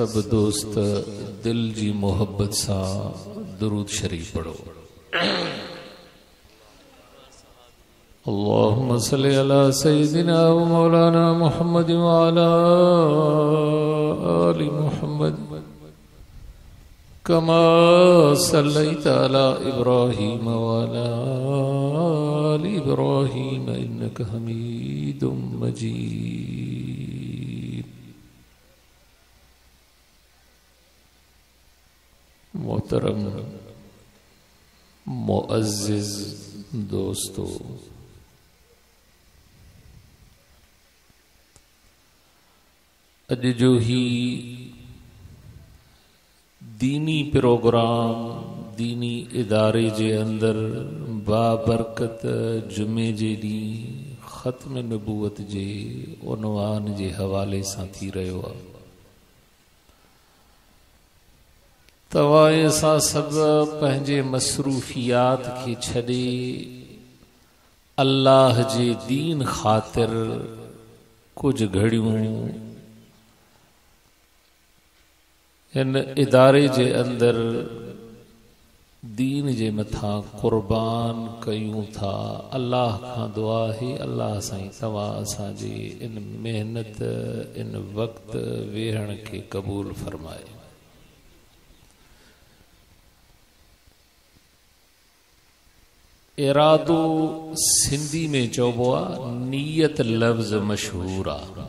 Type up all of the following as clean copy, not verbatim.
सब दोस्त दिल जी मोहब्बत सा दुरूद शरीफ पढ़ो। अल्लाहुम्मा सल्लि अला सय्यिदिना व मौलाना मुहम्मद व अला आलि मुहम्मद कमा सल्लैता अला इब्राहीम व अला आलि इब्राहीम इन्नका हमीदुम मजीद। मोहतरम मुअज़्ज़िज़ दोस्तों, अज जो ही दीनी प्रोग्राम दीनी इदारे जे अंदर बाबरकत जुमे जे डी ख़त्म नबूवत जे उनवान जे हवाले सां थी रहियो आहे। तवाए सां सभु पंहिंजे मसरूफ़ियात खे छॾे अल्लाह जे दीन ख़ातिर कुछ घड़ियों इन इदारे जे अंदर दीन जे मथा कुर्बान कयूं था। अल्लाह खां दुआ है, अल्लाह साईं तव्हां असांजी इन मेहनत इन वक्त वेहण के कबूल फरमाए। इरादो सिंधी में चौबो आहे, नीयत लफ्ज़ मशहूर आहे।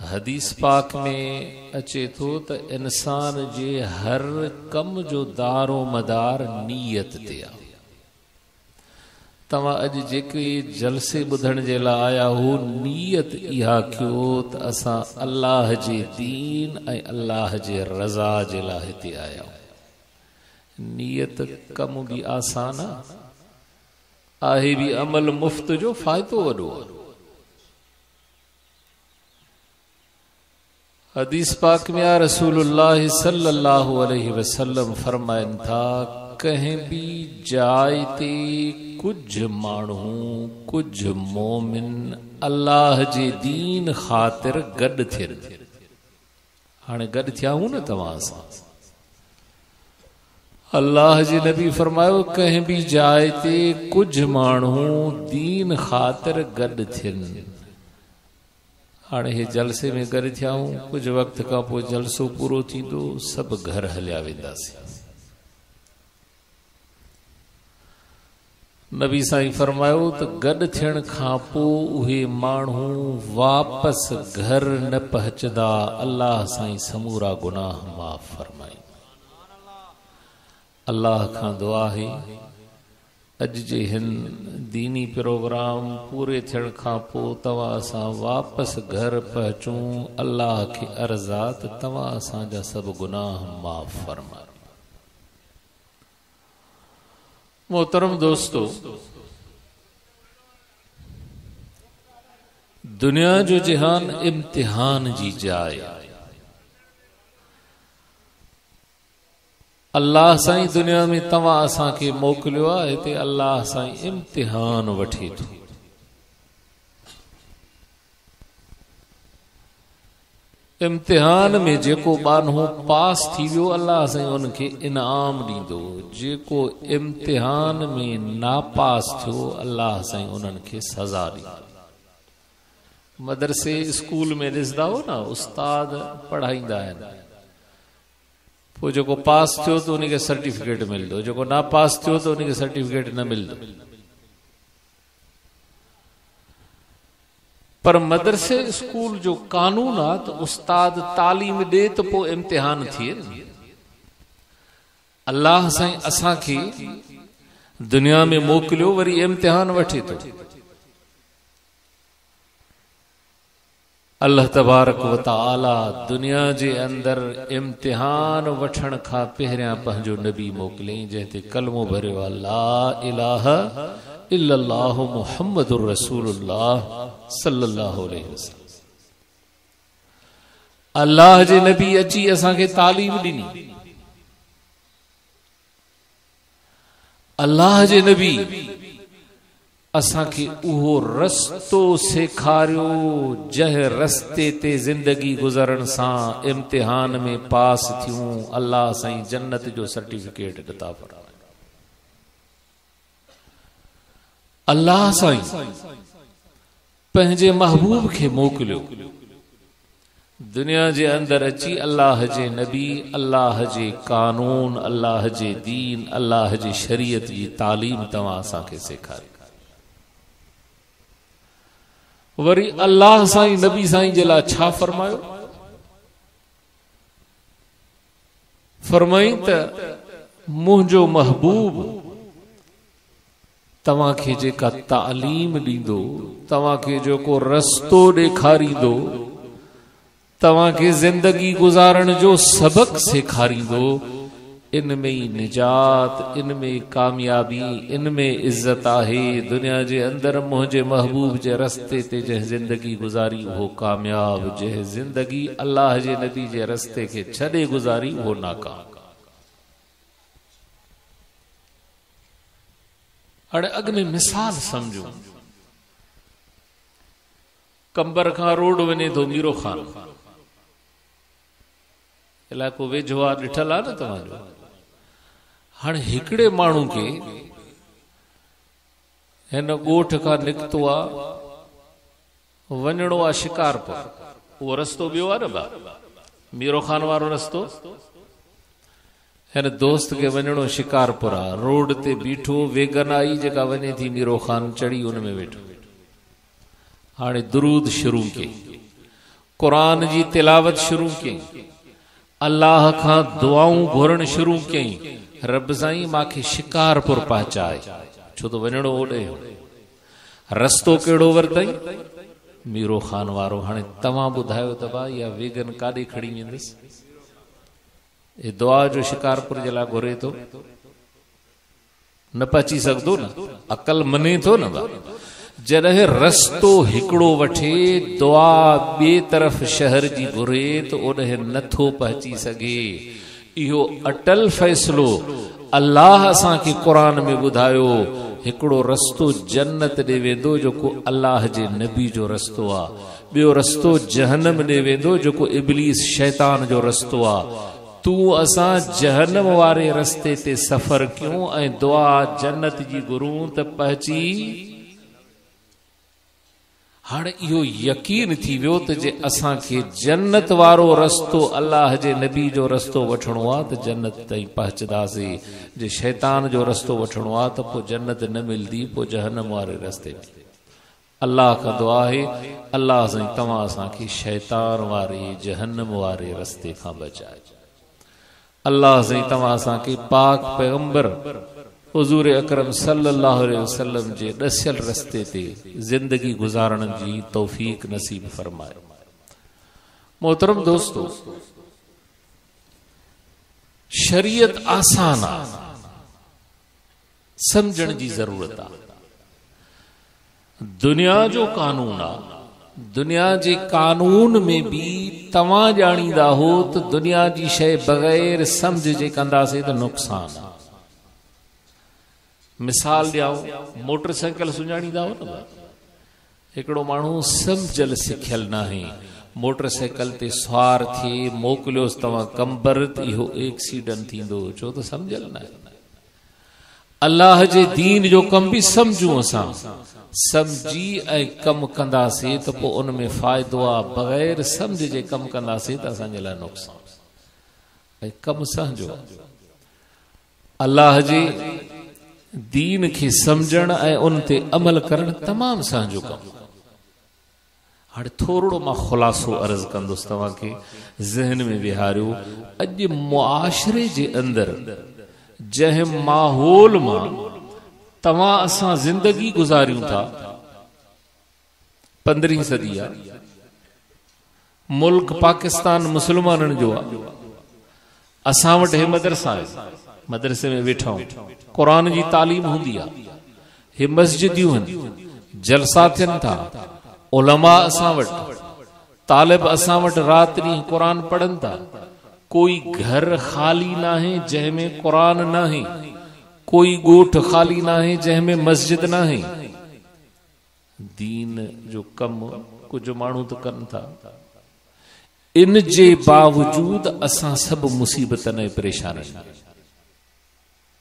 हदीस पाक में अचे थो त इंसान जे हर कम जो दारो मदार नीयत ते आहे। तव्हां अॼु जेके जलसे ॿुधण जे लाइ आया हो, नीयत इहा कयो त असां अल्लाह जे दीन ऐं अल्लाह जे रज़ा जे लाइ हिते आया आहियूं। नीयत कम बि आसान आहे भी, अमल मुफ्त जो फ़ाइदो वॾो आहे। हदीस पाक में आ रसूलुल्लाह सल्लल्लाहु अलैहि वसल्लम फरमाइन था, कहीं भी जाय ते कुछ माण्हू कुछ मोमिन अल्लाह जे दीन ख़ातिर गॾु थियनि। हाणे गॾु थिया हूं न तव्हां सां। अल्लाह जे नबी फरमायो, कहीं भी जाय ते कुछ माण्हू दीन ख़ातिर गॾु थियनि। हाणे हे जलसे में गॾु थिया हूं, कुछ वक्त खां पोइ जलसो पूरो थींदो, सभु घर हलिया वेंदासीं। नबी साईं फरमायो त गॾु थियण खां पोइ उहे माण्हू वापसि घर न पहुचंदा, अल्लाह साईं समूरा गुनाह माफ़ फरमाए। अल्लाह खां दुआ है, अॼु जे हिन दीनी प्रोग्राम पूरे थियण खां पोइ तव्हां असां वापसि घर पहुचूं। अल्लाह खे अर्ज़ आहे त तव्हां असांजा सभु गुनाह माफ़ फरमाए। मोहतरम दोस्तों, दुनिया जो जहान इम्तिहान जी जाइ। अल्लाह साईं दुनिया में तव्हां असांखे मोकिलियो आहे, हिते अल्लाह साईं इम्तिहान वठे थो। इम्तिहान में जेको बानो पास थी वियो, अल्लाह साईं उनखे इनाम ॾींदो। जेको इम्तिहान में नापास थियो, अल्लाह साईं उन्हनि खे सज़ा ॾींदो। मदरसे स्कूल में ॾिसंदा हो न, उस्ताद पढ़ाईंदा आहिनि, पोइ जेको पास थियो त उनखे सर्टिफिकेट मिलंदो, जेको ना पास थियो त उनखे सर्टिफिकेट न मिलंदो। पर मदरसे स्कूल जो कानून आहे त उस्ताद तालीम ॾे त पोइ इम्तिहान थिए न। अल्लाह साईं असांखे दुनिया में मोकिलियो, वरी इम्तिहान वठे थो। अल्लाह तबारक व तआला दुनिया जे अंदर इम्तिहान वठण खां पहिरियां पंहिंजो नबी मोकिलियईं, जंहिं ते कलमो भरियो आहे, ला इलाहा इल्लल्लाहु मुहम्मदुर रसूलुल्लाह सल्लल्लाहु अलैहि वसल्लम। अल्लाह जे नबी अची असांखे तालीम ॾिनी। अल्लाह जे नबी असांखे उहो रस्तो सेखारियो जंहिं रस्ते ते जिंदगी गुज़रण सां इम्तिहान में पास थियूं अल्लाह साईं जन्नत जो सर्टिफिकेट अता फरमाए। अल्लाह साईं पंहिंजे महबूब खे मोकिलियो दुनिया जे अंदर अची अल्लाह जे नबी, अल्लाह जे कानून, अल्लाह जे दीन, अल्लाह जी शरीयत जी तालीम तव्हां असांखे सेखारी। वरी अल्लाह साईं नबी साईं जे लाइ छा फरमायो? फरमाई त मुंहिंजो महबूब तव्हांखे जेका तालीम ॾींदो, तव्हांखे जेको रस्तो ॾेखारींदो, तव्हांखे जिंदगी गुज़ारण जो सबक सेखारींदो, इन में ई निजात, इन में कामयाबी, इन में इज्जत आहे। दुनिया जे अंदर मुंहिंजे महबूब जे रस्ते ते जंहिं जिंदगी गुज़ारी उहो कामयाब, जंहिं जिंदगी अल्लाह जे नबी जे रस्ते खे छॾे गुज़ारी उहो नाकाम। हाणे अॻ में मिसाल समझो, कंबर खां रोड वञे थो मीरो खान, इलाइक़ो वेझो आहे, ॾिठल आहे न तव्हांजो। हाणे हिकिड़े माण्हू खे हिन ॻोठ खां निकितो आहे, वञिणो आहे शिकारपुर, उहो रस्तो ॿियो आहे न बा मीरो खान वारो रस्तो। हिन दोस्त खे वञिणो शिकारपुर आहे, रोड ते बीठो, वेगन आई जेका वञे थी मीरो खान, चढ़ी उन में वेठो। हाणे दुरूद शुरू कई, क़ुरान जी तिलावत शुरू कई, अल्लाह खां दुआऊं घुरण शुरू कई, रब साईं मांखे शिकारपुर पहुचाए, छो तो वञिणो ओॾे। रस्तो कहिड़ो वरतई? मीरो खान वारो। हाणे तव्हां ॿुधायो त भाई इहा वेगन काॾे खणी वेंदसि? ये दुआ जो शिकारपुर जे लाइ घुरे थो, न पहुची सघंदो न, अकल मने थो न बा। जॾहिं रस्तो हिकिड़ो वठे, दुआ ॿिए तरफ़ शहर जी घुरे त ओॾे नथो पहुची सघे। इहो अटल फ़ैसिलो अल्लाह असांखे क़ुरान में ॿुधायो। हिकिड़ो रस्तो जन्नत ॾे वेंदो जेको अल्लाह जे नबी जो रस्तो आहे, ॿियो रस्तो जहन्नम ॾे वेंदो जेको इब्लीस शैतान जो रस्तो आहे। तूं असां जहन्नम वारे रस्ते ते सफ़र कयूं ऐं दुआ जन्नत जी घुरूं त पहुची। हाणे इहो यकीन थी वियो त जे असांखे जन्नत वारो रस्तो अल्लाह जे नबी जो रस्तो वठणो आहे त जन्नत ताईं पहुचंदासीं। जे शैतान जो रस्तो वठणो आहे त पोइ जन्नत न मिलंदी, पोइ जहन्नम वारे रस्ते में। अल्लाह खां दुआ आहे, अल्लाह साईं तव्हां असांखे शैतान वारे जहन्नम वारे रस्ते खां बचाए। अल्लाह साईं तव्हां असांखे पाक पैगंबर हुजूर अकरम सल्लल्लाहु अलैहि वसल्लम जे ॾसियल रस्ते ते जिंदगी गुज़ारण जी तौफीक नसीब फरमाए। मोहतरम दोस्तों, शरीयत आसान आहे, समझण जी ज़रूरत आहे। दुनिया जो कानून आहे, दुनिया जे कानून में भी तव्हां ॼाणींदा हो त दुनिया जी शइ बग़ैर समझ जे कंदासीं त नुक़सान आहे। मिसाल ॾियां, मोटरसाइकिल सुञाणींदा हो न, हिकिड़ो माण्हू समझल सिखियल नाहे, मोटरसाइकिल ते सवार थिए मोकिलियोसि तव्हां कंबर, इहो एक्सीडेंट थींदो, छो त समझल नाहे। अल्लाह जे दीन जो कम भी समझूं, असां समझी ऐं कम कंदासीं त पोइ उन में फ़ाइदो आहे। बग़ैर समझ जे कम कंदासीं त असांजे लाइ नुक़सान। ऐं कम सहजो, अल्लाह जे दीन खे समझण ऐं उन ते अमल करण तमामु सहजो कमु। हाणे थोरो मां ख़ुलासो अर्ज़ कंदुसि तव्हांखे, ज़हन में विहारियो। अॼु मुआशरे जे अंदरि जंहिं माहौल मां तव्हां असां जिंदगी गुज़ारियूं था, 15वीं सदी आहे, मुल्क पाकिस्तान मुसलमाननि जो आहे। असां वटि हे मदरसा आहे, मदरसे में वेठा आहियूं, क़ुरान जी तालीम हूंदी आहे, हे मस्जिदियूं आहिनि, जलसा थियनि था, उलमा असां वटि, तालिब असां वटि राति ॾींहुं क़ुरान पढ़नि था। कोई घर ख़ाली नाहे जंहिंमें क़ुरान नाहे, कोई ॻोठ ख़ाली नाहे जंहिंमें मस्जिद नाहे। दीन जो कम कुछ माण्हू तो कनि था, इन जे बावजूद असां सब मुसीबतन ऐं परेशानियुनि में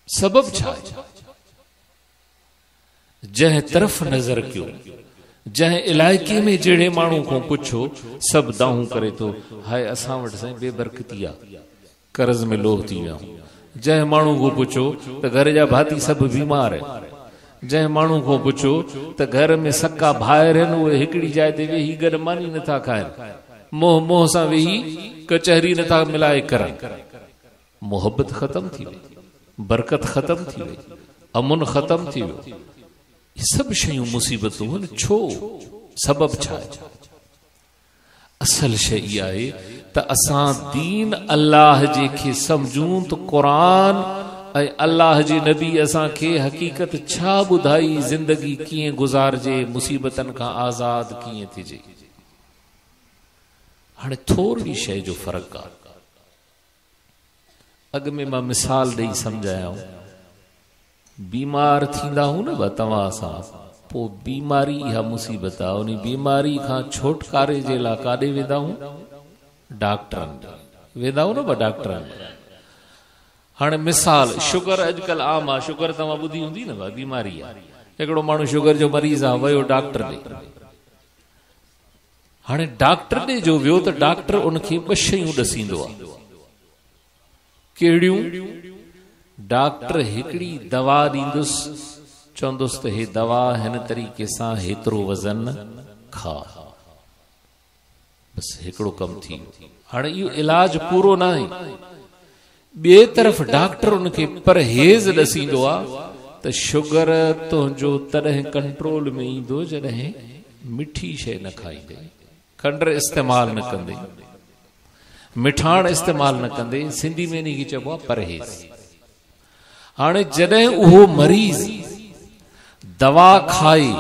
सबब छा आहे? जंहिं तरफ़ नज़र कयो, जंहिं इलाइक़े में जहिड़े माण्हू को पुछो सब दाहूं करे थो, हाय असां वटि साईं बेबरकती आहे, कर्ज में लोभ थी विया। जंहिं माण्हू को पुछो त घर जा भाती सब बीमार आहिनि, जंहिं माण्हू को पुछो त घर में सक्का भाइर आहिनि, उहे हिकिड़ी जाइ ते वेही गॾु मानी नथा खाइनि, मोह मोह सां वेही कचहरी नथा मिलाए करनि। मोहब्बत ख़त्म थी वई, बरकत ख़त्म थी वई, अमुन ख़त्म थी वियो। ये सब शयूं मुसीबतूं आहिनि। छो? सबब छा आहे? असल शइ इहा आहे त असां दीन अल्लाह जे खे सम्झूं त क़ुरान ऐं अल्लाह जे नबी असांखे हक़ीक़त छा ॿुधाई, ज़िंदगी कीअं गुज़ारजे, मुसीबतनि खां आज़ाद कीअं थिजे। हाणे थोरी शइ जो फ़र्क़ु आहे। अॻ में मां मिसाल ॾेई सम्झायां, बीमार थींदा हूं न तव्हां सां, पोइ बीमारी इहा मुसीबत आहे, उन बीमारी खां छुटकारे जे लाइ काॾे वेंदा हूं? डॉक्टरनि वेंदा हूं न डॉक्टरनि। हाणे मिसाल, शुगर अॼुकल्ह आम आहे, शुगर तव्हां ॿुधी हूंदी न बीमारी आहे। हिकिड़ो माण्हू शुगर जो मरीज़ आहे, वियो डॉक्टर ॾे। हाणे डॉक्टर ॾे जो वियो त डॉक्टर उनखे ॿ शयूं ॾसींदो आहे। कहिड़ियूं? डॉक्टर हिकिड़ी दवा ॾींदुसि, चवंदुसि त हे दवा हिन तरीक़े सां हेतिरो वज़न खा, बस हिकिड़ो कमु थी वियो। हाणे इहो इलाज पूरो न आहे। ॿिए तरफ़ डॉक्टर उनखे परहेज़ ॾसींदो आहे त शुगर तुंहिंजो तॾहिं कंट्रोल में ईंदो जॾहिं मिठी शइ न खाईंदे, खंड इस्तेमालु न कंदे, मिठाण इस्तेमालु न कंदे। सिंधी में इन खे चइबो आहे परहेज़। हाणे जॾहिं उहो मरीज़ दवा खाए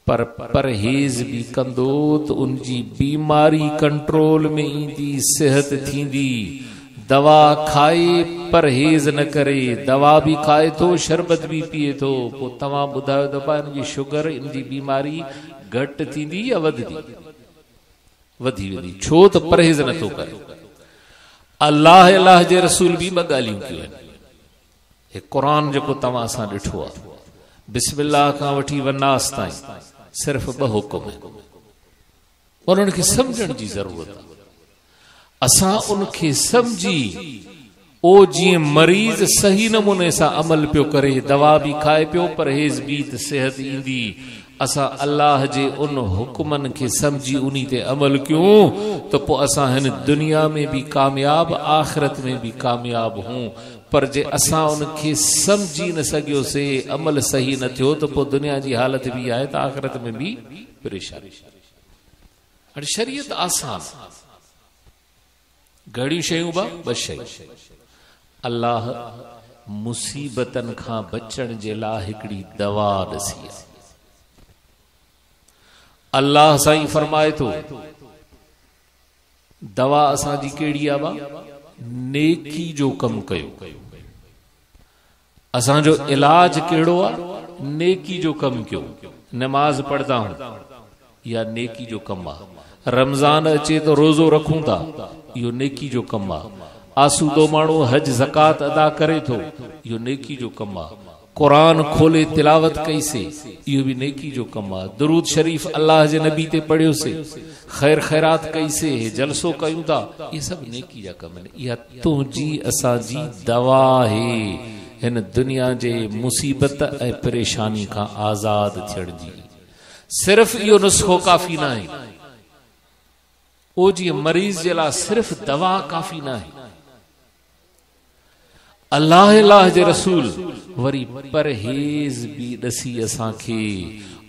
पर परहेज़ भी कंदो त उनजी बीमारी कंट्रोल में ईंदी, सेहत थींदी। दवा खाए परहेज़ न करे, दवा भी खाए थो, शरबत भी पिए थो, पोइ तव्हां ॿुधायो त इनजी शुगर, इनजी बीमारी घटि थींदी या वधंदी? वधी वेंदी। छो त परहेज़ नथो करे। अल्लाह जे रसूल भी ॿ ॻाल्हियूं कयूं आहिनि। हे क़ुरान जेको तव्हां असां ॾिठो आहे, बिस्मिल्लाह खां वठी वन्नास ताईं सिर्फ़ 2 हुकुम आहिनि। उन्हनि खे सम्झण जी ज़रूरत आहे। असां उनखे सम्झी ओ जीअं मरीज़ सही नमूने सां अमल पियो करे, दवा भी खाए पियो, परहेज़ भी, त सेहत ईंदी। असां अल्लाह जे उन हुकुमनि खे सम्झी उन्ही ते अमल कयूं त पोइ असां हिन दुनिया में भी कामयाब, आख़िरत में भी कामयाब हूं। पर जे असां उनखे सम्झी न सघियोसीं, अमल सही न थियो, त पोइ दुनिया जी हालत भी आहे त आख़िरत में भी परेशानी। हाणे शरीयत आसान, घणियूं शयूं बा 2 शयूं। अल्लाह मुसीबतनि खां बचण जे लाइ हिकिड़ी दवा ॾसी आहे। अल्लाह साईं फरमाए थो, दवा असांजी कहिड़ी आहे? नेकी जो कमु कयो। असांजो इलाज कहिड़ो आहे? नेकी जो कमु कयो। नमाज पढ़ंदा आहियूं, इहा नेकी जो कमु आहे। रमज़ान अचे तो रोज़ो रखूं था, इहो नेकी जो कमु आहे। आसूदो माण्हू हज ज़कात अदा करे थो, इहो नेकी जो कमु आहे। कुरान खोले तिलावत कईसे, इहो भी नेकी जो कमु आहे। दुरूद शरीफ अल्लाह जे नबी ते पढ़ियोसे, खैर खैरात कईसे, जलसो कयूं था, ये सब नेकी जा कम आहिनि। इहा तुंहिंजी असांजी दवा आहे हिन दुनिया जे मुसीबत ऐं परेशानी खां आज़ाद थियण जी। सिर्फ़ इहो नुस्ख़ो काफ़ी न आहे। ओ जीअं मरीज़ जे लाइ सिर्फ़ दवा काफ़ी न आहे। अल्लाह जे रसूल वरी परहेज़ भी ॾसी असांखे।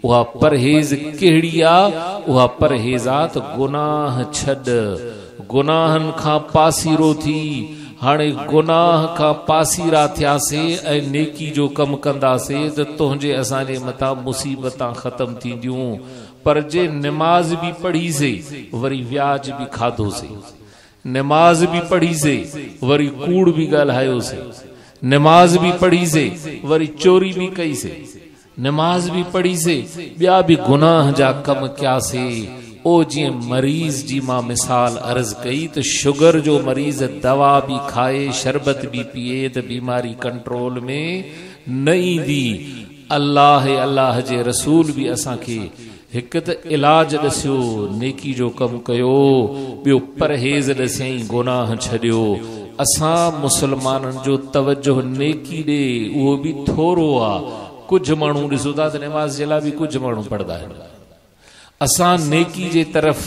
उहा परहेज़ कहिड़ी आहे? उहा परहेज़ आहे त गुनाह छॾ, गुनाहनि खां पासीरो थी। हाणे गुनाह खां पासीरा थियासीं ऐं नेकी जो कमु कंदासीं त तुंहिंजे असांजे मथां मुसीबतां ख़त्म थींदियूं। पर जे नमाज भी पढ़ीसीं, वरी व्याज भी खाधोसीं, नमाज भी पढ़ीसीं, वरी कूड़ भी ॻाल्हायोसीं, नमाज भी पढ़ीसीं, वरी चोरी भी कईसीं, नमाज भी पढ़ी से, ॿिया भी गुनाह जा कम कयासे। ओ जी मरीज जी मां मिसाल अर्ज कई तो शुगर जो मरीज दवा भी खाए शरबत भी पिए तो बीमारी कंट्रोल में न ईंदी। अल्लाह जे रसूल भी असां खे हिकु त इलाज दस्यो, नेकी जो कम कयो, ॿियो परहेज़ दस्यई, गुनाह छॾियो। असां मुसलमाननि जो तवज्जो नेकी ॾे उहो भी थोरो आ। कुछ माण्हू ॾिसो था त नमाज़ जे लाइ भी कुछ माण्हू पढ़ंदा आहिनि। असां नेकी जे तरफ़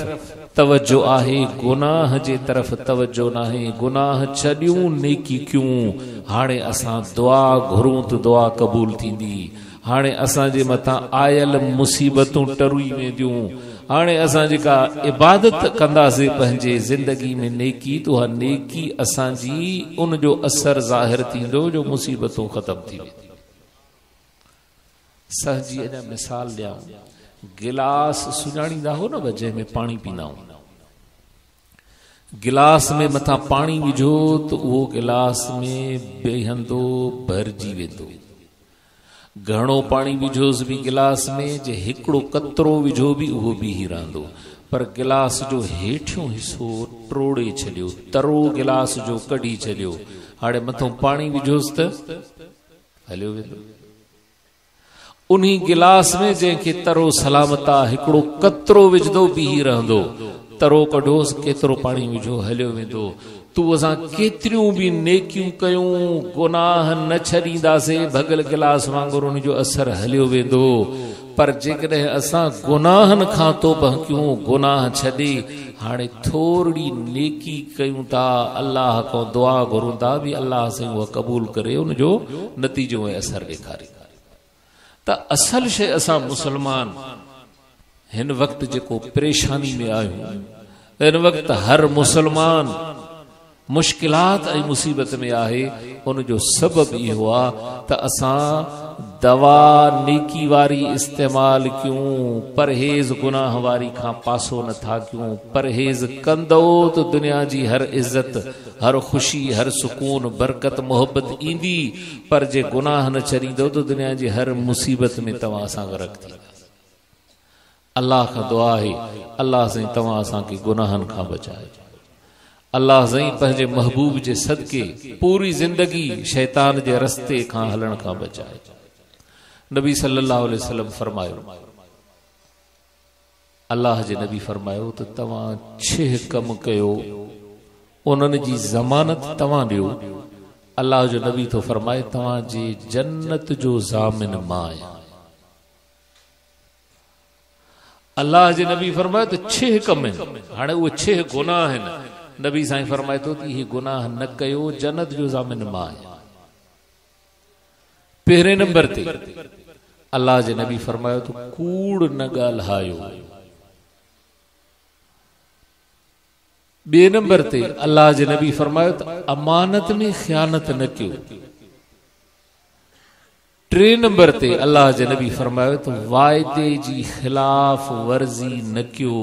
तवज्जो आहे, गुनाह जे तरफ़ तवज्जो नाहे। गुनाह छॾियूं, नेकी क्यों। हाणे असां दुआ घुरूं त दुआ क़बूल थींदी। हाणे असां जे मथां आयल मुसीबतूं टरुई वेंदियूं। हाणे असां जेका इबादत कंदासीं पंहिंजे ज़िंदगी में नेकी, तो उहा नेकी असांजी उन जो असर ज़ाहिर थींदो जो मुसीबतूं ख़त्म थी वेंदियूं। सहजी अञा मिसाल ॾियां, गिलास सुञाणींदा हो न, जंहिंमें पाणी पींदा आहियूं। गिलास में मथां पाणी विझो तो उहो गिलास में बेहंदो भरजी वेंदो। घणो पाणी विझोसि भी गिलास में, जे हिकिड़ो कतरो विझो भी उहो भी ही रहंदो। पर गिलास जो हेठियों हिस्सो ट्रोड़े छॾियो, तरो गिलास जो कढी छॾियो। हाणे मथां पाणी विझोसि त हलियो वेंदो। उन्ही गिलास में जंहिंखे तरो सलामत आहे, हिकिड़ो कतरो विझदो बीही रहंदो। तरो कढोसि, केतिरो पाणी विझो, हलियो वेंदो। तू असां केतिरियूं भी नेकियूं कयूं, गुनाह न छॾींदासीं, भगल गिलास वांगुरु उन जो असर हलियो वेंदो। पर जेकॾहिं असां गुनाहनि खां तौबा कयूं, गुनाह छॾे हाणे थोरी नेकी कयूं था, अल्लाह खां दुआ घुरूं था, भी अल्लाह से उहा क़बूल करे उन जो नतीजो ऐं असर ॾेखारे। त असल शइ असां मुसलमान हिन वक्त जेको परेशानी में आहियूं, हिन वक्त हर मुसलमान मुश्किलात ऐं मुसीबत में आहे। उन जो सबब इहो आहे त असां दवा नेकी वारी इस्तेमाल क्यों, परहेज़ गुनाह वारी खां पासो नथा क्यों। परहेज़ कंदो तो दुनिया जी हर इज्जत, हर खुशी, हर सुकून, बरकत, मोहब्बत ईंदी। पर जे गुनाह न छॾींदो तो दुनिया जी हर मुसीबत में तव्हां सां गरक थी। अल्लाह खां दुआ आहे, अल्लाह साईं तव्हां असांखे गुनाहनि खां बचाए। अल्लाह साईं पंहिंजे महबूब जे सदके पूरी जिंदगी शैतान जे रस्ते खां हलण खां बचाए। नबी सल्लल्लाहु अलैहि वसल्लम फरमायो, अल्लाह जे नबी फरमायो त तव्हां 6 कम कयो, उन्हनि जी ज़मानत तव्हां ॾियो। अल्लाह जो नबी तो फरमाए, तव्हां जे जन्नत जो ज़ामिन मां आहियां। अल्लाह जे नबी फरमाए तो 6 कम आहिनि। हाणे उहे 6 गुनाह आहिनि। नबी साईं फरमाए तो ही गुनाह न कयो, जन्नत जो ज़ामिन मां आहियां। पहिरें नंबर ते अल्लाह जे नबी फरमायो तो कूड़ न ॻाल्हायो। ॿिए नंबर ते अल्लाह जे नबी फरमायो त अमानत में ख़यानत न कयो। 3 नंबर ते अल्लाह जे नबी फरमायो तो वाइदे जी खिलाफ वर्जी न कयो।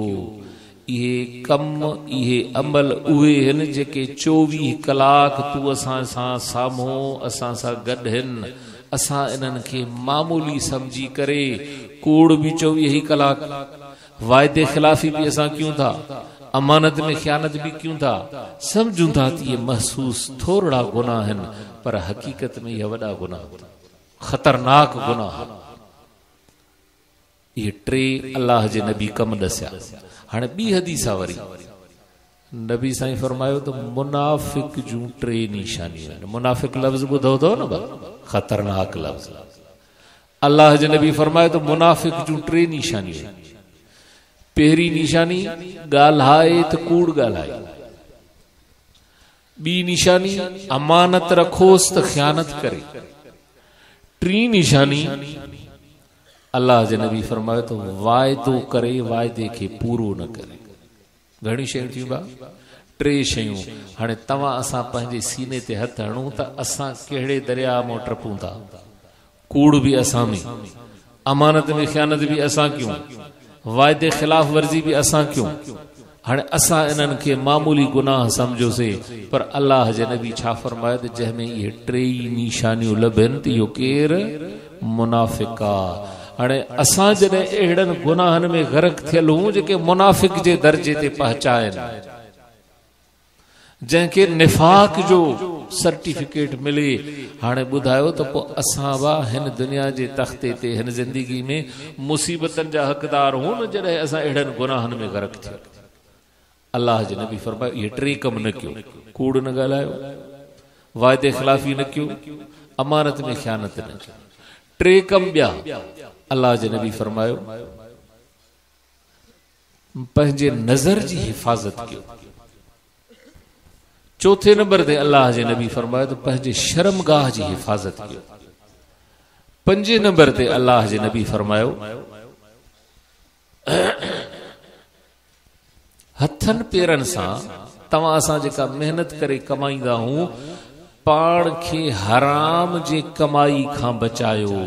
इहे कम, इहे अमल उहे आहिनि जेके 24 कलाक तू असां सां साम्हूं, असां सां गॾु आहिनि। असां इन्हनि खे मामूली समझी करे कूड़ भी 24 कलाक, वाइदे खिलाफी भी असां क्यों था, अमानत में ख़यानत भी क्यों था, समझूं था त ये महसूस थोड़ा गुनाह आहिनि, पर हकीकत में ये वॾा गुनाह, खतरनाक गुनाह। ये 3 अल्लाह जे नबी कम दस्या। हाणे ॿी हदीस आहे वरी, नबी साईं फरमायो तो मुनाफिक जूं 3 निशानियूं आहिनि। मुनाफिक लफ़्ज़ ॿुधो अथव न, खतरनाक लफ़्ज़। अल्लाह जे नबी फरमायो तो मुनाफिक जूं 3 निशानियूं आहिनि। पहिरीं निशानी ॻाल्हाए त कूड़ ॻाल्हाए। ॿी निशानी अमानत रखोसि त ख़यानत करे। 3 निशानी अल्लाह जे नबी फरमायो तो वाइदो करे, वाइदे खे पूरो न करे। घणी शयूं थियूं बा, 3 शयूं। हाणे तव्हां असां पंहिंजे सीने ते हथ हणूं त असां कहिड़े दरिया मां टपूं था। कूड़ भी असां में, अमानत में ख़यानत भी असां क्यों, वाइदे खिलाफ वर्जी भी असां क्यों। हाणे असां इन्हनि खे मामूली गुनाह समझोसीं, पर अल्लाह जे नबी छा फरमायो त जंहिंमें इहे 3 निशानियूं लभनि त इहो केरु, मुनाफिका। हाणे असां जॾहिं अहिड़नि गुनाहनि में ग़रक़ थियल हूं जेके मुनाफिक जे दर्जे ते पहुचाइनि, जंहिंखे निफाक जो सर्टिफिकेट मिले, हाणे ॿुधायो त पोइ असां बि हिन दुनिया जे तख़्ते ते हिन ज़िंदगी में मुसीबतनि जा हक़दार हूं न जॾहिं असां अहिड़नि गुनाहनि में ग़रक़ थिया। अल्लाह जे नबी फरमायो इहे टे कम न कयो, कूड़ न ॻाल्हायो, वाइदे ख़िलाफ़ी न कयो, अमानत में ख़यानत न कयो। टे कम ॿिया अल्लाह जे नबी फरमायो पंहिंजे नज़र जी हिफ़ाज़त कयो। चौथे नंबर ते अल्लाह जे नबी फरमायो त पंहिंजे शर्मगाह जी हिफ़ाज़त कयो। पंजे नंबर ते अल्लाह जे नबी फरमायो हथनि पेरनि सां तव्हां असां जेका मेहनत करे कमाईंदा हूं पाण खे हराम जे कमाई खां बचायो।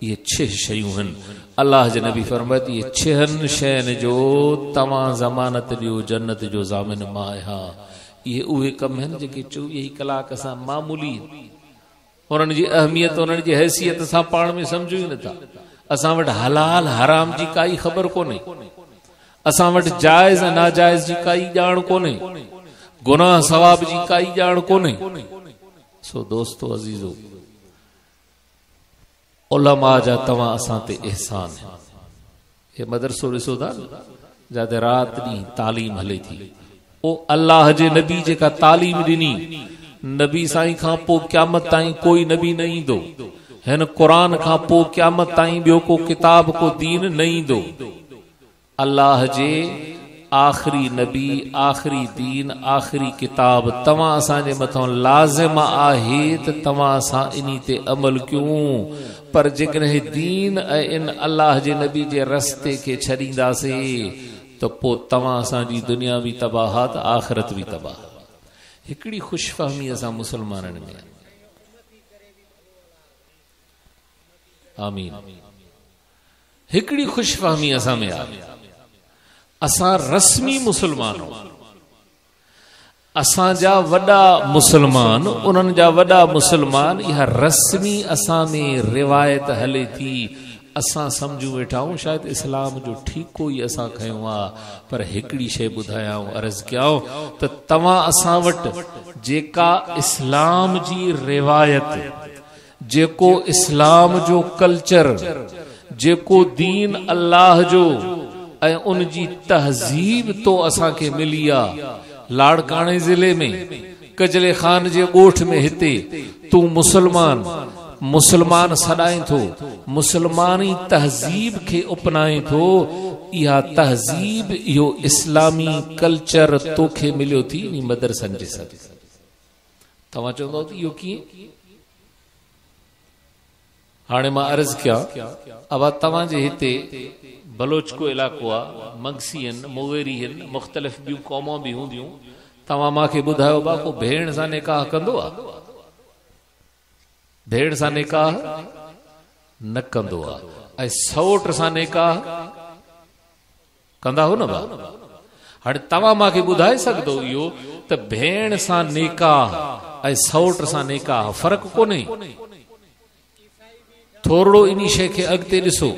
ये 6 शयूं आहिनि। अल्लाह जे नबी फरमायो इहे 6 शयुनि जो तव्हां ज़मानत ॾियो जन्नत जो ज़ामिन मां आहियां। इहे उहे कम आहिनि जेके 24 कलाक असां मामूली उन्हनि जी अहमियत उन्हनि जी हैसियत असां पाण में सम्झूं ई नथा। असां वटि हलाल हराम जी काई ख़बर कोन्हे, असां वटि जाइज़ नाजाइज़ जी काई ॼाण कोन्हे, गुनाह सवाब जी काई ॼाण कोन्हे। सो दोस्तो अज़ीज़ो, उलमा जा तव्हां असां ते एहसान है। हे मदरसो ॾिसो था जिते राति ॾींहुं तालीम हले थी, ओ अल्लाह जे नबी जेका तालीम ॾिनी, नबी साईं खां पोइ क़यामत ताईं कोई नबी न ईंदो, हिन क़ुरान खां पोइ क़यामत ताईं ॿियो को किताब को दीन न ईंदो। अल्लाह जे आखिरी नबी, आखिरी दीन, आखिरी किताब तव्हां असांजे मथां लाज़िम आहे त तव्हां असां इन ते अमल कयूं। पर जेकॾहिं दीन ऐं इन अल्लाह जे नबी जे रस्ते खे छॾींदासीं त पोइ तव्हां असांजी दुनिया बि तबाह त आख़िरत बि तबाह। हिकिड़ी ख़ुशफ़हमी असां मुसलमाननि में, आमीन, हिकिड़ी ख़ुशफ़हमी असां में आहे। असां रस्मी मुसलमान आहियूं, असांजा वॾा मुसलमान, उन्हनि जा वॾा मुसलमान, इहा रस्मी असां में रिवायत हले थी। असां सम्झूं वेठा आहियूं शायदि इस्लाम जो ठीको ई असां खयूं आहे। पर हिकिड़ी शइ ॿुधायां, अर्ज़ कयां त तव्हां असां वटि जेका इस्लाम जी रिवायत, जेको इस्लाम जो कल्चर, जेको दीन अल्लाह जो ऐं उन जी तहज़ीब तो असांखे मिली आहे। लाड़काणे ज़िले में कजले खान जे ॻोठ में हिते तूं मुसलमान सॾाए थो, मुसलमानी तहज़ीब खे अपनाए थो। इहा तहज़ीब, इहो इस्लामी कल्चर तोखे मिलियो थी इन मदरसनि जे सदक़े। तव्हां चवंदो इहो कीअं? हाणे मां अर्ज़ कयां, अब तव्हांजे हिते बलोच को इलाको आहे, मगसी आहिनि, मोवेरी आहिनि, मुख़्तलिफ़ ॿियूं क़ौमां बि हूंदियूं। तव्हां मूंखे ॿुधायो बा को भेण सां निकाह कंदो आहे? भेण सां निकाह न कंदो आहे। ऐं सौट सां निकाह कंदा हो न बा? हाणे तव्हां मूंखे ॿुधाए सघंदो इहो त भेण सां निकाह ऐं सौट सां निकाह फ़र्क़ु कोन्हे? थोरो इन शइ खे अॻिते ॾिसो।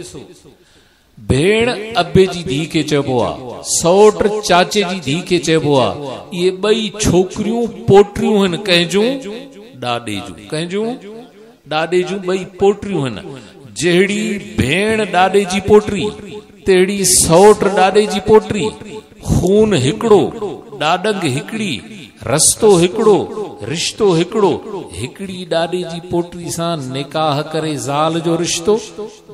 भेण अबे जी धी खे चइबो आहे, सौट चाचे जी धी खे चइबो आहे। इहे ॿई छोकिरियूं पोटियूं आहिनि कंहिंजूं? ॾाॾे जूं। कंहिंजूं? ॾाॾे जूं ॿई पोटियूं आहिनि। जहिड़ी भेण ॾाॾे जी पोटी, तहिड़ी सौट ॾाॾे जी पोटी। खून हिकिड़ो, ॾाॾंग हिकिड़ी, रस्तो हिकिड़ो, रिश्तो हिकिड़ो। हिकिड़ी ॾाॾे जी पोटी सां निकाह करे ज़ाल जो रिश्तो,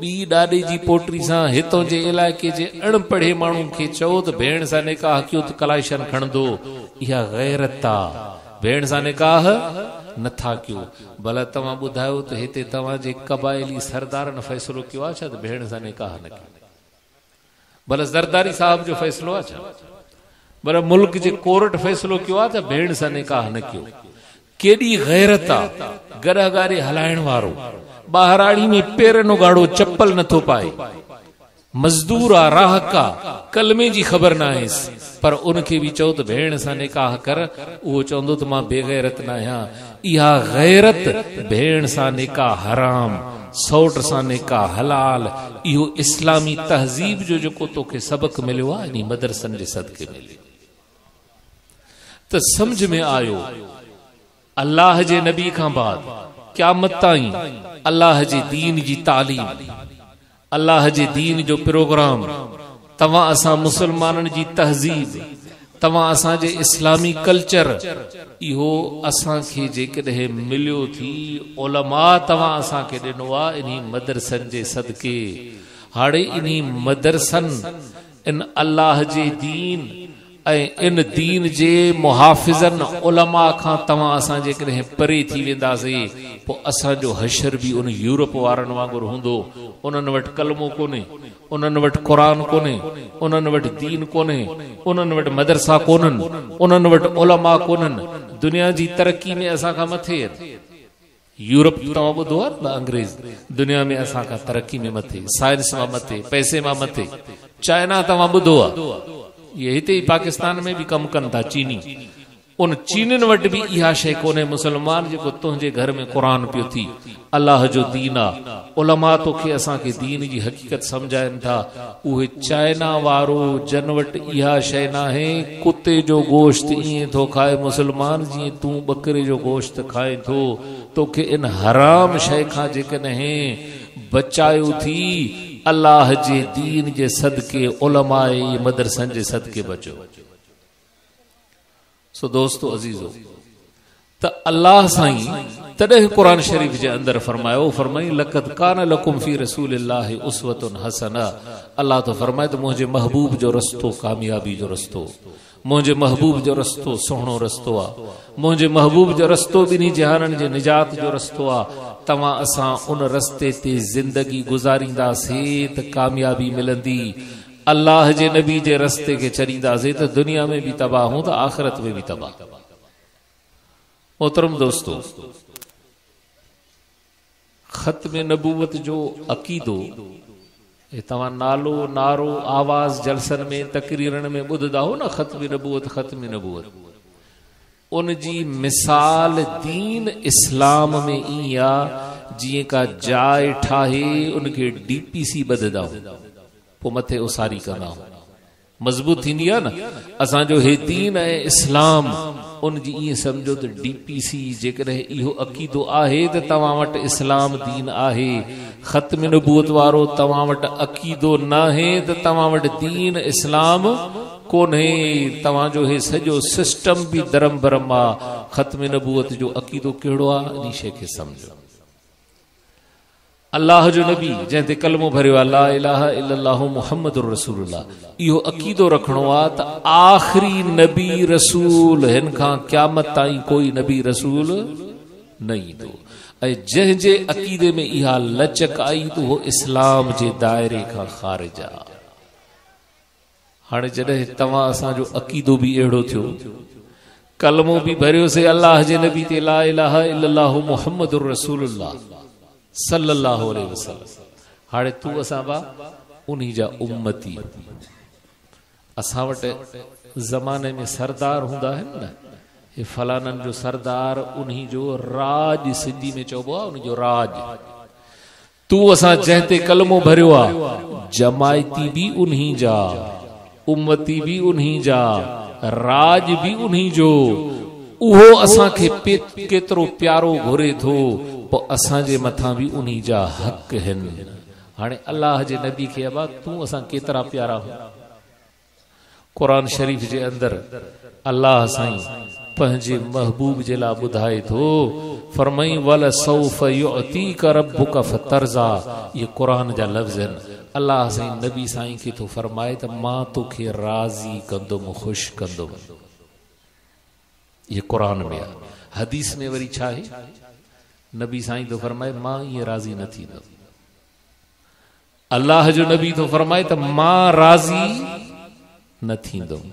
ॿी ॾाॾे जी पोटी सां हितों जे इलाइक़े जे अणपढ़े माण्हू खे चओ त भेण सां निकाह कयो त कलाइशन खणंदो। इहा गैरत आहे। भेण सां निकाह नथा कयो। भला तव्हां ॿुधायो त हिते तव्हांजे क़बाइली सरदारनि फ़ैसिलो कयो आहे छा त भेण सां निकाह न कयो? भला ज़रदारी साहब जो फ़ैसिलो आहे छा? भला मुल्क जे कोर्ट फ़ैसिलो कयो आहे त भेण सां निकाह न कयो? केॾी गैरत आहे। गॾागारे हलाइण वारो, ॿाहिराड़ी में पेरनो गाड़ो चप्पल नथो पाए, मज़दूर आहे, राहक आहे, कलमे जी ख़बर न आहेसि, पर उनखे बि चओ त भेण सां निकाह कर, उहो चवंदो त मां बेगैरत न आहियां। इहा गैरत। भेण सां निकाह हराम, सौट सां निकाह हलाल। इहो इस्लामी तहज़ीब जो जेको तोखे सबक मिलियो आहे इन मदरसनि जे सदके मिलियो। त समझ में आयो अल्लाह जे नबी खां बाद क़यामत ताईं अल्लाह जे दीन जी तालीम, अल्लाह जे दीन जो प्रोग्राम, तव्हां असां मुसलमाननि जी तहज़ीब, तव्हां असांजे इस्लामी कल्चर, इहो असांखे जेकॾहिं मिलियो थी उलमा तव्हां असांखे ॾिनो आहे इन्ही मदरसनि जे सदके। हाणे इन्ही मदरसनि इन अल्लाह जे दीन ऐं इन दीन जे मुहाफ़िज़न उलमा खां तव्हां असां जेकॾहिं परे थी वेंदासीं पोइ असांजो हशर बि उन यूरोप वारनि वांगुरु हूंदो। उन्हनि वटि कलमो कोन्हे, उन्हनि वटि क़ुरान कोन्हे, उन्हनि वटि दीन कोन्हे, उन्हनि वटि मदरसा कोन्हनि, उन्हनि वटि उलमा कोन्हनि। दुनिया जी तरक़ी में असां खां मथे आहिनि। यूरोप तव्हां ॿुधो आहे न, अंग्रेज़ दुनिया में असां खां तरक़ी में मथे, साइंस मां मथे, पैसे मां मथे। चाइना तव्हां ॿुधो आहे, ये हिते ही पाकिस्तान में भी कम कन था चीनी। उन चीनन वटि भी इहा शय कोन्हे मुसलमान जेको तुंहिंजे घर में क़ुरान पियो थी अल्लाह जो दीन आ। उलमा तोखे असांखे दीन जी हक़ीक़त सम्झाइनि था। उहे चाइना वारो जन वटि इहा शय नाहे कुते जो गोश्त ईअं थो खाए मुसलमान जीअं तूं बकरे जो गोश्त खाए थो। तोखे इन हराम शय खां जेकॾहिं बचायो थी अल्लाह जे दीन जे सदके उलमाए मदरसन जे सदके बचो। सो दोस्तो अजीजो, त अल्लाह साईं तॾहिं कुरान शरीफ जे अंदर फरमायो, फरमाई लक़द कान लकुम फी रसूलिल्लाहि उस्वतुन हसना। अल्लाह तो फरमाए त मुंहिंजे महबूब जो रस्तो कामयाबी जो रस्तो, मुंहिंजे महबूब जो रस्तो सुहिणो रस्तो आहे, मुंहिंजे महबूब जो रस्तो ॿिन्ही जहाननि जे निजात जो रस्तो आहे। तव्हां असां उन रस्ते ते ज़िंदगी गुज़ारींदासीं त कामयाबी मिलंदी। अल्लाह जे नबी जे रस्ते खे छॾींदासीं त दुनिया में भी तबाह हूं त आख़िरत में भी तबाह। मोहतरम दोस्तो, ख़त्म नबूवत जो अक़ीदो तव्हां नालो नारो आवाज़ जलसन में तकरीरन में ॿुधंदा हो न, ख़त्म नबूवत ख़त्म नबूवत। उन जी मिसाल दीन इस्लाम में ईअं आहे जीअं का जाइ ठाहे उनखे डीपीसी ॿधंदा हो, पोइ मथे उसारी कंदा हो, मज़बूत थींदी आहे न। असांजो हे दीन ऐं इस्लाम उन जी ईअं सम्झो त डीपीसी जेकॾहिं इहो अक़ीदो आहे त तव्हां वटि इस्लाम दीन आहे। ख़त्म नबूवत वारो तव्हां वटि अक़ीदो नाहे त तव्हां वटि दीन इस्लाम कोन्हे। तव्हांजो हे सॼो सिस्टम भी दरम बरम आहे। ख़त्म नबूवत जो अक़ीदो कहिड़ो आहे इन शइ खे सम्झो। अल्लाह जो नबी जंहिं ते कलमो भरियो आहे ला इलाहा इल्लल्लाहु मुहम्मदुर रसूलुल्लाह, इहो अक़ीदो रखणो आहे त आख़िरी नबी रसूल हिन खां क़यामत ताईं कोई नबी रसूल न ईंदो। ऐं जंहिंजे अक़ीदे में इहा लचक आई त उहो इस्लाम जे दायरे खां ख़ारिज आहे। हाणे जॾहिं तव्हां असांजो अक़ीदो भी अहिड़ो थियो, कलमो भी भरियोसीं अल्लाह जे नबी ते ला इलाहा इल्लल्लाहु मुहम्मदुर रसूलुल्लाह सल्लल्लाहु अलैहि वसल्लम, हाणे तू असां बा उन्हीं जा उम्मती। असां वटि ज़माने में सरदार हूंदा आहिनि न, हे फलाननि जो सरदार, उन्हीं जो राज सिंधी में चइबो आहे, उन जो राज। तू असां जंहिं ते कलमो भरियो आहे जमायती भी उन्हीं जा, उम्मती भी उन्हीं जा, राज भी उन्हीं जो। उहो असांखे केतिरो प्यारो घुरे थो, पोइ असांजे मथां भी उन्हीं जा हक़ आहिनि। हाणे अल्लाह जे नबी खे अबा तूं असां केतिरा प्यारा हो। क़ुरान शरीफ जे अंदर अल्लाह साईं पंहिंजे महबूब जे लाइ ॿुधाए थो, फरमाई वल सौफ युअतीका रब्बुका फतरज़ा। ये क़ुरान जा लफ़्ज़ आहिनि। अल्लाह साईं नबी साईं खे थो फरमाए त मां तोखे राज़ी कंदुमि, ख़ुशि कंदुमि। ये क़ुरान में आहे। हदीस में वरी छा आहे, नबी साईं तो फरमाए मां ये राज़ी न थींदुमि। अल्लाह जो नबी तो फरमाए त मां राज़ी न थींदुमि।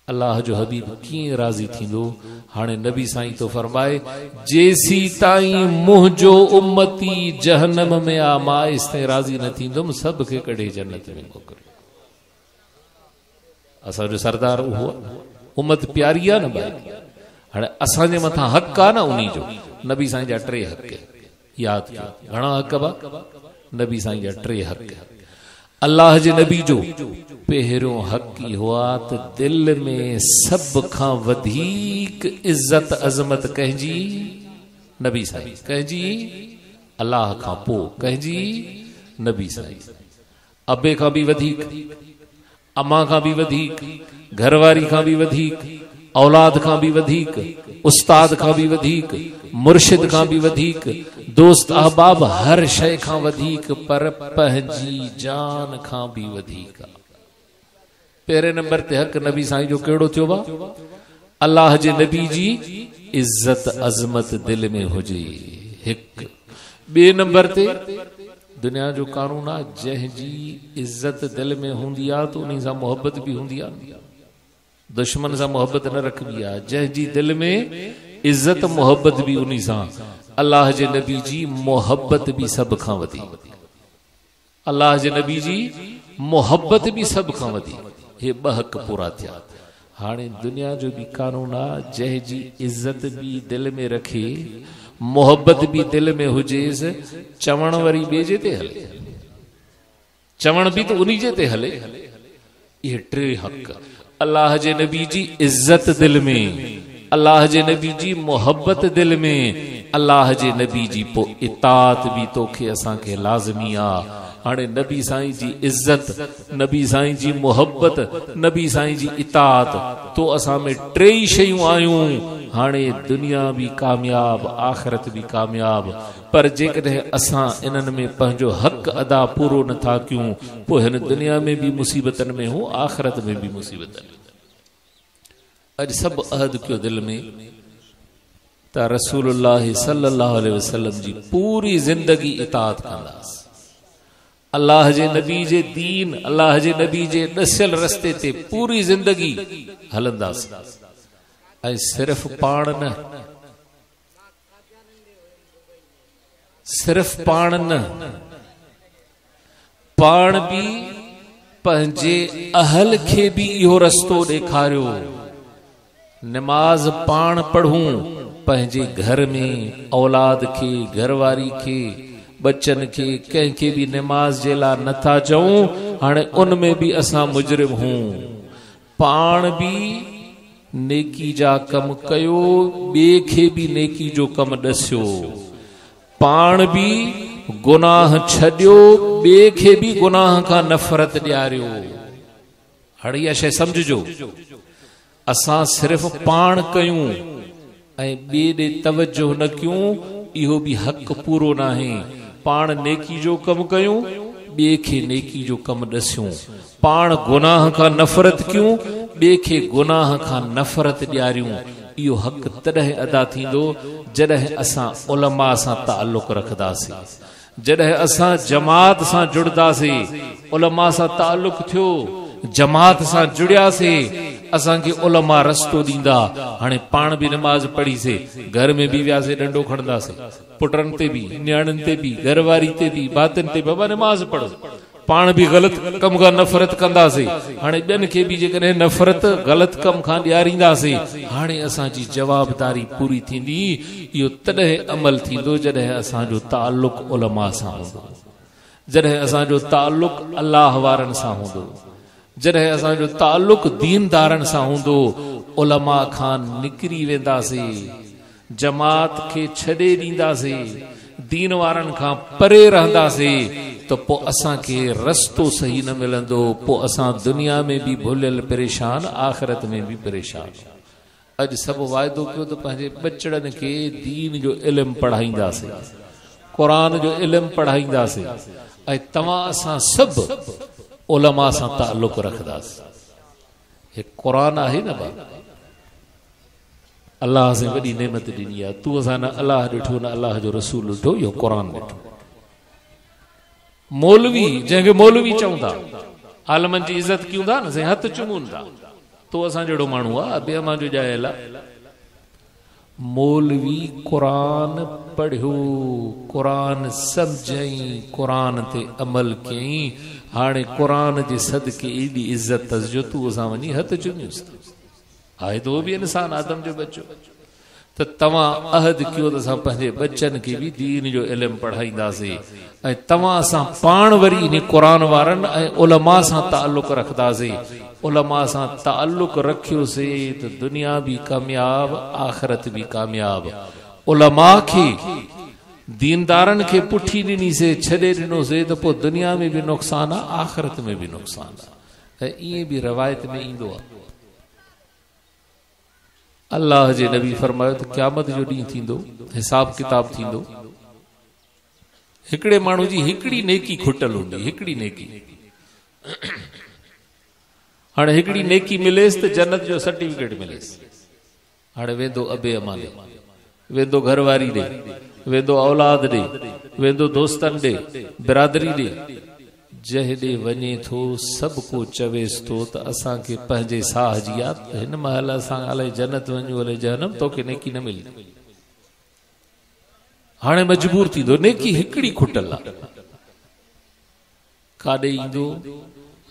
अल्लाह जो हबीब कीअं राज़ी थींदो? हाणे नबी साईं तो फरमाए जेसी ताईं मुंहिंजो उम्मती जहन्नम में आ मां इस ताईं राज़ी न थींदुमि, सभ खे कढे जन्नत में मोकिलियो। असांजो सरदार उहो उम्मत प्यारी आहे न भाई। हाणे असांजे मथां हक़ आहे न उन्हीं जो। नबी साईं जा टे हक़, याद कयो घणा हक़ बा नबी साईं जा टे हक़ अल्लाह जे नबी जो पहिरियों हक़ ई हुआ त दिल में सब खां वधीक इज्जत अज़मत कंहिंजी नबी साईं कंहिंजी अल्लाह खां पोइ कंहिंजी नबी साईं अबे खां बि वधीक अम्मा खां बि वधीक घरवारी खां बि वधीक औलाद खां बि वधीक उस्ताद खां बि वधीक मुर्शिद खां बि वधीक दोस्त अहबाब हर शय खां वधीक पर पंहिंजी जान खां बि वधीक पहिरें नंबर ते हक़ नबी साईं जो कहिड़ो थियो बा अल्लाह जे नबी जी इज्जत अज़मत दिल में हुजे हिक ॿिए नंबर ते दुनिया जो कानून आहे जंहिंजी इज्जत दिल में हूंदी आहे त उन सां मोहब्बत बि हूंदी आहे दुश्मन सां मोहब्बत न रखबी आहे जंहिंजी दिल में इज्जत मोहब्बत भी उन्हीं सां अल्लाह जे नबी जी मोहब्बत भी सब खां वधीक अल्लाह जे नबी जी मोहब्बत भी सब खां वधीक हे ॿ हक़ पूरा थिया हाणे दुनिया जो भी कानून आहे जंहिंजी इज्जत भी दिल में रखे मोहब्बत भी दिल में हुजेस चवण वरी ॿिए जे ते हले चवण भी तो उन्हीं जे ते हले ये टे हक़ अल्लाह जे नबी जी इज्जत दिल में अल्लाह जे नबी जी मोहब्बत दिल में अल्लाह जे नबी जी पो इताअत भी तोखे असां के लाज़मी आ हाणे नबी साईं जी इज्जत नबी साईं जी मोहब्बत नबी साईं जी इताअत तो असां में टे ही शयूं आयूं हाणे दुनिया भी कामयाब आखिरत भी कामयाब पर जेकॾहिं असां इन्हनि में पंहिंजो हक़ अदा पूरो नथा कयूं पोइ हिन दुनिया में भी मुसीबतनि में हो आखिरत में भी मुसीबतनि में अज सब अहद कयो दिल में त रसूलुल्लाह सल्लल्लाहु अलैहि वसल्लम जी पूरी जिंदगी इताअत कंदास अल्लाह जे नबी जे दीन अल्लाह जे नबी जे दसियल रस्ते ते पूरी जिंदगी हलंदास ऐं सिर्फ पाण न सिर्फ पाण न पाण भी पंहिंजे अहल खे भी इहो रस्तो ॾेखारियो नमाज पाण पढ़ूं पंहिंजे घर में औलाद के घरवारी के बच्चन के कंहिंखे भी नमाज जे लाइ नथा चऊं हाणे उन में भी असां मुजरिम हूं पाण भी नेकी जा कम कयो ॿिए खे भी नेकी जो कम ॾसियो पाण भी गुनाह छॾियो ॿिए खे भी गुनाह खां नफ़रत ॾियारियो हाणे इहा शइ समझजो असां सिर्फ पाण कयूं ऐं ॿिए ॾे तवजो न कयूं इहो भी हक़ पूरो नाहे पाण नेकी जो कम कयूं ॿिए खे नेकी जो कम ॾसियूं पाण गुनाह खां नफ़रत कयूं ॿिए खे गुनाह खां नफ़रत ॾियारियूं इहो हक़ तॾहिं अदा थींदो जॾहिं असां उलमा सां ताल्लुक़ रखंदासीं जॾहिं असां जमात सां जुड़दासीं उलमा सां ताल्लुक़ थियो जमात सां जुड़ियासीं असांखे उलमा रस्तो ॾींदा हाणे पाण भी नमाज पढ़ीसीं घर में भी वियासीं डंडो खणंदासीं पुटनि ते भी न्याणियुनि ते भी घरवारी ते भी बातिन ते बाबा नमाज पढ़ो पाण भी गलत कम खां नफ़रत कंदासीं हाणे ॿियनि खे भी जेकॾहिं नफ़रत गलत कम खां ॾियारींदासीं हाणे असांजी जवाबदारी पूरी थींदी इहो तॾहिं अमल थींदो जॾहिं असांजो ताल्लुक़ उलमा सां हूंदो जॾहिं असांजो ताल्लुक़ अल्लाह वारनि सां हूंदो जॾहिं असांजो ताल्लुक़ दीनदारनि सां हूंदो उलमा खां निकिरी वेंदासीं जमात खे छॾे ॾींदासीं दीन वारनि खां परे रहंदासीं तो पो असांखे रस्तो सही न मिलंदो पो असां दुनिया में भी भुलियल परेशान आखिरत में भी परेशान अज सब वायदो कयो तो पंहिंजे बचड़नि खे दीन जो इल्म पढ़ाईंदासीं कुरान जो इल्म पढ़ाईंदासीं ऐं तव्हां असां सभु उलमा सां ताल्लुक़ रखदासीं हे कुरान आहे न बा अल्लाह से वॾी नेमत ॾिनी आहे तूं असां न अल्लाह ॾिठो न अल्लाह जो रसूल ॾिठो इहो कुरान ॾिठो मौलवी जंहिंखे मौलवी चऊं था आलमनि जी इज़त कयूं था न साईं हथ चुमूं था तो असां जहिड़ो माण्हू आहे बेअमा जो ॼायल आहे मौलवी कुरान पढ़ियो कुरान सम्झई कुरान ते अमल कयईं हाणे कुरान जे सदके एॾी इज़त अथसि जो तूं असां वञी हथ चुमियुसि आहे तो वो भी इंसान आदम जो बच्चो त त तव्हां अहद कयो त असां पंहिंजे बच्चन खे बि दीन जो इल्मु पढ़ाईंदासीं ऐं तव्हां असां पाण वरी इन क़ुरान वारनि ऐं उलमा सां ताल्लुक़ रखंदासीं। उलमा सां ताल्लुक़ रखियोसीं त दुनिया भी कामयाब आख़िरत भी कामयाब। उलमा खे दीनदारनि खे पुठी ॾिनीसीं छॾे ॾिनोसीं त पोइ दुनिया में भी नुक़सान आहे आख़िरत में भी नुक़सान आहे। ऐं ईअं भी रवायत में ईंदो आहे अल्लाह जे नबी फरमायो त क़यामत जो ॾींहुं थींदो हिसाब किताब थींदो हिकिड़े माण्हू जी हिकिड़ी नेकी खुटल हूंदी हिकिड़ी नेकी। हाणे हिकिड़ी नेकी मिलेसि त जन्नत जो सर्टिफिकेट मिलेसि। हाणे वेंदो अबे अमाने वेंदो घरवारी ॾे वेंदो औलाद ॾे वेंदो दोस्तनि ॾे बिरादरी ॾे जहिड़े वञे थो सभु को चवेसि थो त असांखे पंहिंजे साह जी याद हिन महिल असां अलाए जन्नत वञूं अलाए जहन्नम तोखे नेकी न मिली। हाणे मजबूर थींदो नेकी हिकिड़ी खुटल आहे काॾे ईंदो।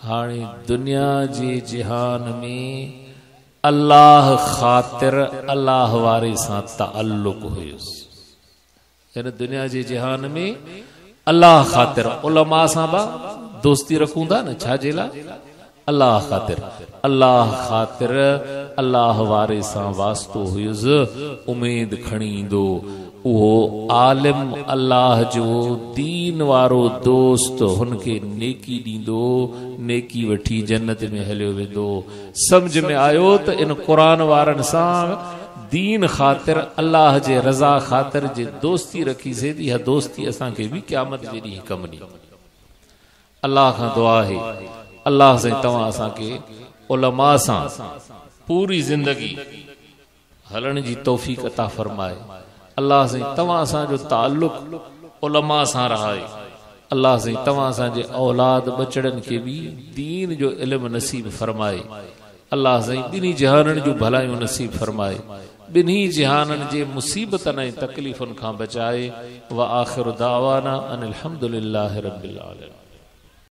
हाणे दुनिया जे जिहान में अल्लाह ख़ातिर अल्लाह वारे सां ताल्लुक़ हुयुसि। हिन दुनिया जे जिहान में अल्लाह ख़ातिर उलमा सां बि दोस्ती रखूं था न छाजे लाइ अल्लाह ख़ातिर अल्लाह वारे सां वास्तो हुयुसि उमेद खणी ईंदो। उहो आलिम अल्लाह जो दीन वारो दोस्त हुनखे नेकी ॾींदो नेकी वठी जन्नत में हलियो वेंदो। सम्झ में आयो त इन क़ुरान वारनि सां दीन ख़ातिर अल्लाह जे रज़ा ख़ातिर जे दोस्ती रखीसीं त इहा दोस्ती असांखे बि क़यामत जे ॾींहुं कमु ॾींदी। अल्लाह खां दुआ आहे अल्लाह साईं तव्हां असांखे उलमा सां पूरी ज़िंदगी हलण जी तौफ़ीक़ अता फरमाए। अल्लाह साईं तव्हां असांजो ताल्लुक़ उलमा सां रहाए। अल्लाह साईं तव्हां असांजे औलाद बचड़नि खे बि दीन जो इल्मु नसीब फरमाए। अल्लाह साईं ॿिन्ही जहाननि जूं भलायूं नसीब फरमाए ॿिन्ही जहाननि जे मुसीबतनि ऐं तकलीफ़ुनि खां बचाए। व आख़िरु दावाना अनिल हम्दुलिल्लाहि रब्बिल आलमीन।